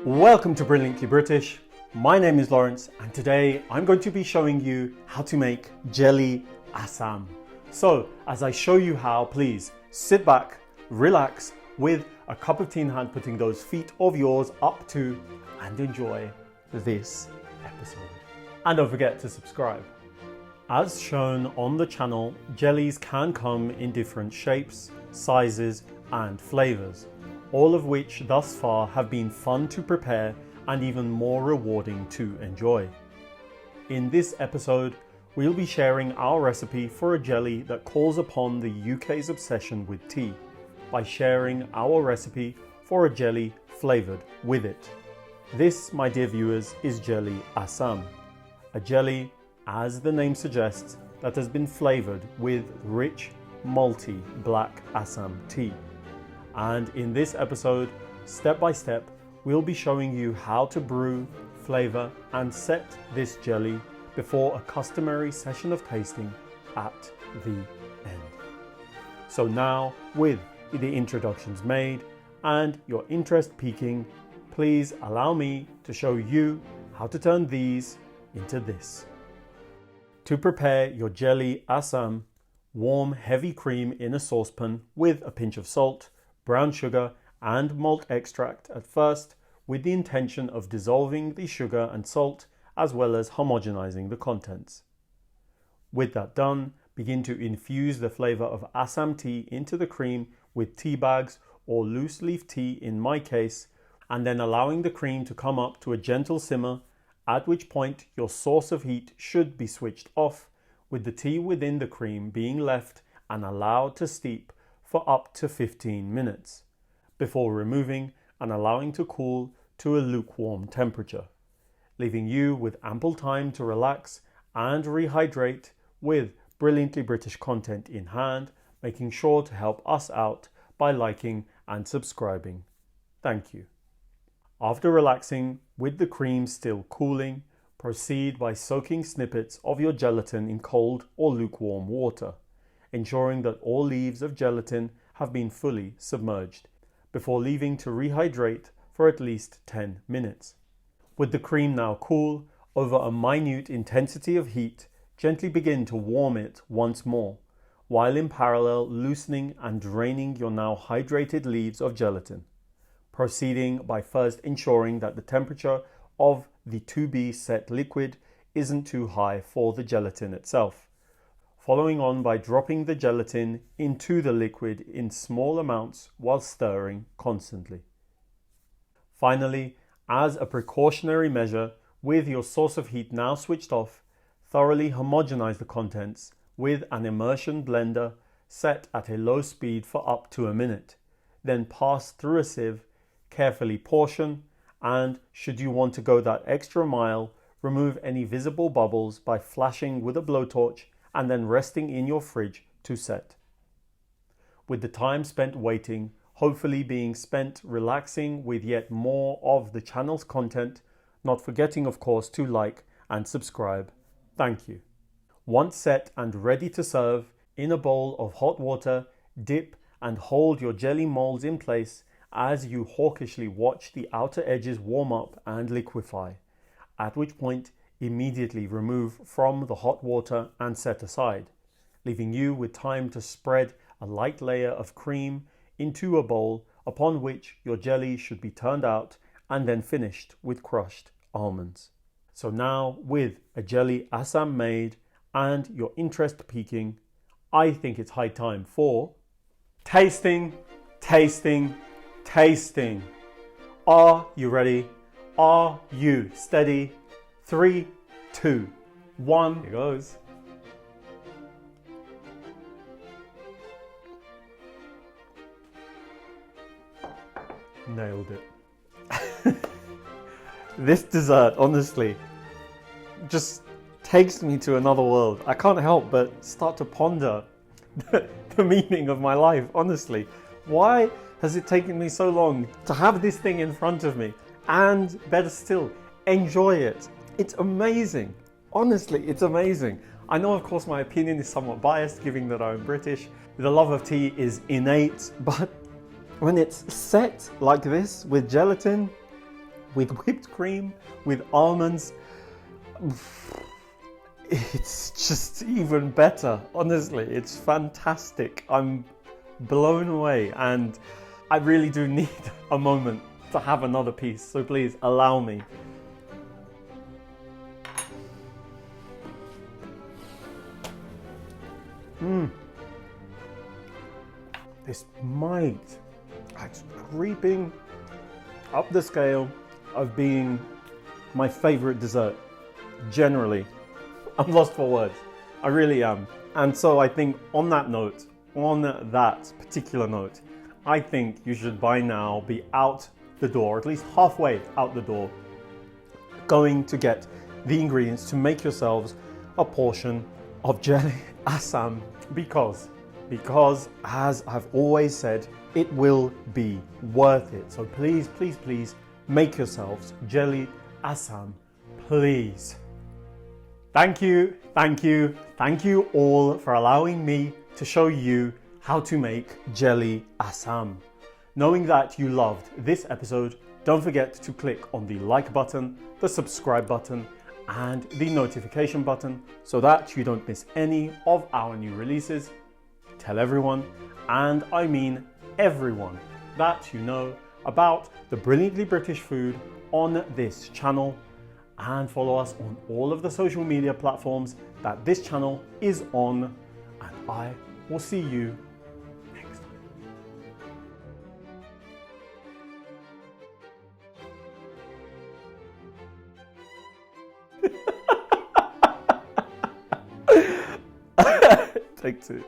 Welcome to Brilliantly British. My name is Lawrence and today I'm going to be showing you how to make Jelly Assam. So as I show you how, please sit back, relax with a cup of tea in hand, putting those feet of yours up to and enjoy this episode. And don't forget to subscribe. As shown on the channel, jellies can come in different shapes, sizes and flavours, all of which thus far have been fun to prepare and even more rewarding to enjoy. In this episode, we'll be sharing our recipe for a jelly that calls upon the UK's obsession with tea by sharing our recipe for a jelly flavoured with it. This, my dear viewers, is Jelly Assam, a jelly, as the name suggests, that has been flavoured with rich, malty black Assam tea. And in this episode, step by step, we'll be showing you how to brew, flavour and set this jelly before a customary session of tasting at the end. So now, with the introductions made and your interest peaking, please allow me to show you how to turn these into this. To prepare your Jelly Assam, warm heavy cream in a saucepan with a pinch of salt, brown sugar and malt extract at first, with the intention of dissolving the sugar and salt as well as homogenizing the contents. With that done, begin to infuse the flavour of Assam tea into the cream with tea bags or loose leaf tea in my case, and then allowing the cream to come up to a gentle simmer, at which point your source of heat should be switched off, with the tea within the cream being left and allowed to steep for up to 15 minutes, before removing and allowing to cool to a lukewarm temperature, leaving you with ample time to relax and rehydrate with Brilliantly British content in hand, making sure to help us out by liking and subscribing. Thank you. After relaxing with the cream still cooling, proceed by soaking snippets of your gelatin in cold or lukewarm water, ensuring that all leaves of gelatin have been fully submerged, before leaving to rehydrate for at least 10 minutes. With the cream now cool, over a minute intensity of heat, gently begin to warm it once more, while in parallel loosening and draining your now hydrated leaves of gelatin, proceeding by first ensuring that the temperature of the to be set liquid isn't too high for the gelatin itself, following on by dropping the gelatin into the liquid in small amounts while stirring constantly. Finally, as a precautionary measure, with your source of heat now switched off, thoroughly homogenize the contents with an immersion blender set at a low speed for up to a minute. Then pass through a sieve, carefully portion, and should you want to go that extra mile, remove any visible bubbles by flashing with a blowtorch and then resting in your fridge to set. With the time spent waiting, hopefully being spent relaxing with yet more of the channel's content, not forgetting of course to like and subscribe. Thank you. Once set and ready to serve, in a bowl of hot water, dip and hold your jelly moulds in place as you hawkishly watch the outer edges warm up and liquefy, at which point immediately remove from the hot water and set aside, leaving you with time to spread a light layer of cream into a bowl, upon which your jelly should be turned out and then finished with crushed almonds. So now, with a Jelly Assam made and your interest peaking, I think it's high time for tasting, tasting, tasting. Are you ready? Are you steady? 3, 2, 1, here goes. Nailed it. This dessert, honestly, just takes me to another world. I can't help but start to ponder the meaning of my life, honestly. Why has it taken me so long to have this thing in front of me and, better still, enjoy it? It's amazing. Honestly, it's amazing. I know, of course, my opinion is somewhat biased, given that I'm British. The love of tea is innate, but when it's set like this with gelatin, with whipped cream, with almonds. It's just even better. Honestly, it's fantastic. I'm blown away, and I really do need a moment to have another piece. So please allow me. This might, it's creeping up the scale of being my favorite dessert. Generally, I'm lost for words. I really am. And so I think on that note, on that particular note, I think you should by now be out the door, at least halfway out the door, going to get the ingredients to make yourselves a portion of Jelly Assam, because as I've always said, it will be worth it. So please, please, please make yourselves Jelly Assam, please. Thank you all for allowing me to show you how to make Jelly Assam. Knowing that you loved this episode, don't forget to click on the like button, the subscribe button, and the notification button so that you don't miss any of our new releases. Tell everyone, and I mean everyone, that you know about the brilliantly British food on this channel, and follow us on all of the social media platforms that this channel is on, and I will see you next time. Take two.